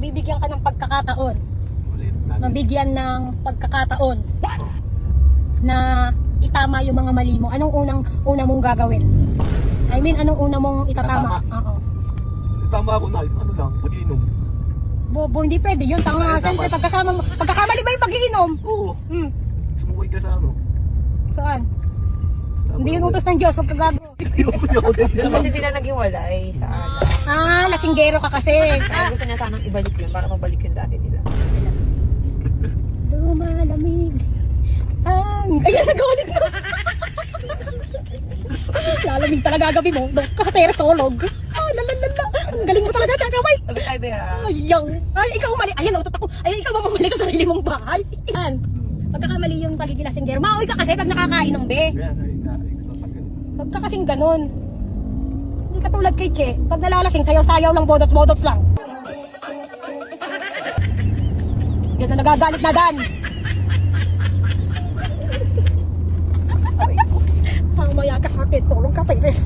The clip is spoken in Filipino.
bibigyan ka ng pagkakataon. Ulit. Mabigyan ng pagkakataon na itama yung mga mali mo. Anong una mong gagawin? I mean, anong una mong itatama? Oo. Tama ako na, ano lang, pag-inom. Bobo, hindi pwede yun. Tanga nga, siyempre, pagkakamali ba yung pag-iinom? Oo. Hmm. Sumukoy ka sa ano. Saan? Hindi yun utos ng Diyos, huwag kagago. Doon kasi sila naghiwalay sa ano. Ah, lasinggero ka kasi. Kaya gusto niya sanang ibalik yun para mabalik yung dati nila. Lumalamig. Ayan, nag-ulit na. Lalamig talaga gabi mo. Doon ka sa tulog. Lalalala. Ang galing mo talaga, Kakaway. Sabi tayo ba? Ayaw. Ay, ikaw umali. Ayan, nautot ako. Ay, ikaw ba umali sa sarili mong bahay? Yan. Pagkakamali yung pagiging lasinggero. Mauwi ka kasi pag nakakainom, be. Kaya extra pag ganun. Huwag ka kasing ganun. Hindi katulad kay Che. Pag nalalasing, sayaw-sayaw lang, bodots-bodots lang. Yan na nagagalit na Dan. Mamaya ka sa akin, tulong ka, Pires.